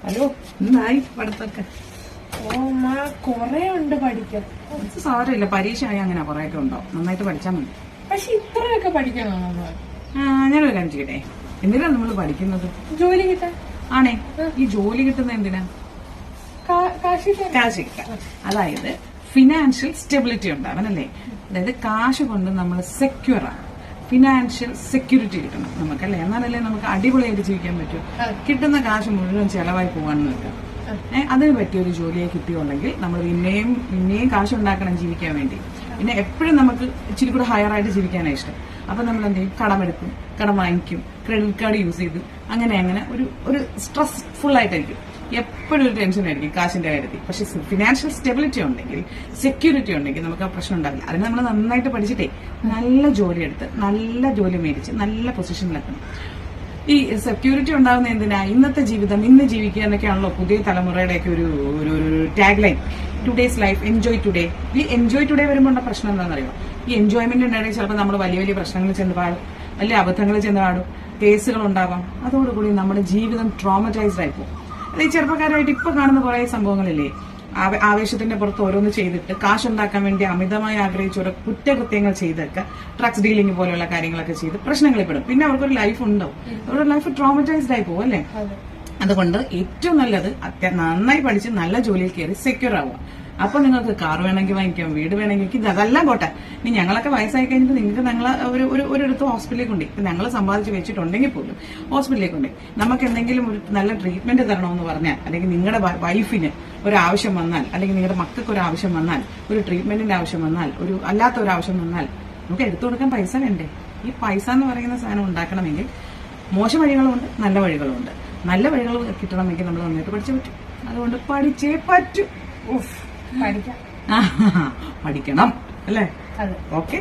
Hello, എന്തായി പഠിത്തൊക്കെ? കൊറേ ഉണ്ട് പഠിക്കാൻ. സാരമില്ല, പരീക്ഷ ആയി അങ്ങനെ കുറെയൊക്കെ ഉണ്ടാവും. നന്നായിട്ട് പഠിച്ചാൽ മതി. പക്ഷെ ഇത്രയൊക്കെ പഠിക്കണോ നമ്മള്? ഞാനൊരു കാര്യം ചെയ്യട്ടെ, എന്തിനാണ് നമ്മൾ പഠിക്കുന്നത്? ജോലി കിട്ടാൻ. ആണേ, ഈ ജോലി കിട്ടുന്നത് എന്തിനാ? കാശ് കിട്ടാൻ. അതായത് ഫിനാൻഷ്യൽ സ്റ്റെബിലിറ്റി ഉണ്ടാവനല്ലേ. അതായത് കാശ് കൊണ്ട് നമ്മൾ സെക്യൂർ ആണ്. ഫിനാൻഷ്യൽ സെക്യൂരിറ്റി കിട്ടണം നമുക്കല്ലേ, എന്നാലല്ലേ നമുക്ക് അടിപൊളിയായിട്ട് ജീവിക്കാൻ പറ്റൂ. കിട്ടുന്ന കാശ് മുഴുവൻ ചെലവായി പോകാണെന്ന് വെക്കാം. അതിന് പറ്റിയ ഒരു ജോലിയെ കിട്ടിയുണ്ടെങ്കിൽ നമ്മൾ പിന്നെയും കാശ് ഉണ്ടാക്കണം ജീവിക്കാൻ വേണ്ടി. പിന്നെ എപ്പോഴും നമുക്ക് ഇച്ചിരി കൂടെ ഹയർ ആയിട്ട് ജീവിക്കാനാണ് ഇഷ്ടം. അപ്പൊ നമ്മൾ എന്ത് ചെയ്യും? കടമെടുക്കും, കടം വാങ്ങിക്കും, ക്രെഡിറ്റ് കാർഡ് യൂസ് ചെയ്ത് അങ്ങനെ ഒരു സ്ട്രെസ് ഫുൾ ആയിട്ടായിരിക്കും. എപ്പോഴും ഒരു ടെൻഷൻ ആയിരിക്കും കാശിന്റെ കാര്യത്തിൽ. പക്ഷെ ഫിനാൻഷ്യൽ സ്റ്റെബിലിറ്റി ഉണ്ടെങ്കിൽ, സെക്യൂരിറ്റി ഉണ്ടെങ്കിൽ നമുക്ക് ആ പ്രശ്നം ഉണ്ടാവില്ല. അതിന് നമ്മൾ നന്നായിട്ട് പഠിച്ചിട്ടേ നല്ല ജോലി എടുത്ത് നല്ല ജോലി മേടിച്ച് നല്ല പൊസിഷനിലെത്തണം. ഈ സെക്യൂരിറ്റി ഉണ്ടാകുന്ന എന്തിനാ? ഇന്നത്തെ ജീവിതം ഇന്ന് ജീവിക്കുക എന്നൊക്കെയാണല്ലോ പുതിയ തലമുറയുടെയൊക്കെ ഒരു tag line. Today's life, enjoy today. ഈ എൻജോയ് ടുഡേ വരുമ്പോൾ പ്രശ്നം എന്താണെന്നറിയോ? ഈ എൻജോയ്മെന്റിന്റെ ഇടയിൽ ചിലപ്പോൾ നമ്മൾ വലിയ പ്രശ്നങ്ങൾ ചെന്ന് പാടും, വലിയ അബദ്ധങ്ങൾ ചെന്ന് പാടും, കേസുകൾ ഉണ്ടാവാം. അതോടുകൂടി നമ്മുടെ ജീവിതം ട്രോമറ്റൈസ്ഡ് ആയി പോകും. അത് ഈ ചെറുപ്പക്കാരായിട്ട് ഇപ്പൊ കാണുന്ന കുറെ സംഭവങ്ങളില്ലേ, ആവേശത്തിന്റെ പുറത്ത് ഓരോന്ന് ചെയ്തിട്ട് കാശുണ്ടാക്കാൻ വേണ്ടി അമിതമായി ആഗ്രഹിച്ച ഓരോ കുറ്റകൃത്യങ്ങൾ ചെയ്തൊക്കെ ഡ്രഗ്സ് ഡീലിംഗ് പോലെയുള്ള കാര്യങ്ങളൊക്കെ ചെയ്ത് പ്രശ്നങ്ങളിൽ പെടും. പിന്നെ അവർക്കൊരു ലൈഫ് ഉണ്ടാവും, അവരുടെ ലൈഫ് ട്രോമറ്റൈസ്ഡ് ആയി പോകും അല്ലേ. അതുകൊണ്ട് ഏറ്റവും നല്ലത് നന്നായി പഠിച്ച് നല്ല ജോലിയിൽ കയറി സെക്യൂർ ആവുക. അപ്പൊ നിങ്ങൾക്ക് കാർ വേണമെങ്കിൽ വാങ്ങിക്കാം, വീട് വേണമെങ്കിൽ, അതെല്ലാം പോട്ടെ. ഇനി ഞങ്ങളൊക്കെ വയസ്സായി കഴിഞ്ഞിട്ട് നിങ്ങൾക്ക് ഞങ്ങളെ ഒരിടത്ത് ഹോസ്പിറ്റലിലേക്ക് ഉണ്ട്, ഞങ്ങൾ സമ്പാദിച്ച് വെച്ചിട്ടുണ്ടെങ്കിൽ പോലും ഹോസ്പിറ്റലിലേക്ക് ഉണ്ട്. നമുക്ക് എന്തെങ്കിലും ഒരു നല്ല ട്രീറ്റ്മെന്റ് തരണമെന്ന് പറഞ്ഞാൽ, അല്ലെങ്കിൽ നിങ്ങളുടെ വൈഫിന് ഒരാവശ്യം വന്നാൽ, അല്ലെങ്കിൽ നിങ്ങളുടെ മക്കൾക്ക് ഒരു ആവശ്യം വന്നാൽ, ഒരു ട്രീറ്റ്മെന്റിന്റെ ആവശ്യം വന്നാൽ, അല്ലാത്ത ഒരു ആവശ്യം വന്നാൽ നമുക്ക് എടുത്തു കൊടുക്കാൻ പൈസ വേണ്ടേ? ഈ പൈസ എന്ന് പറയുന്ന സാധനം ഉണ്ടാക്കണമെങ്കിൽ മോശം വഴികളുമുണ്ട്, നല്ല വഴികളുമുണ്ട്. നല്ല വഴികൾ കിട്ടണമെങ്കിൽ നമ്മൾ നന്നായിട്ട് പഠിച്ചേ പറ്റും. അതുകൊണ്ട് പഠിച്ചേ പറ്റൂ. പഠിക്കാം, പഠിക്കണം അല്ലേ? അതെ. ഓക്കെ.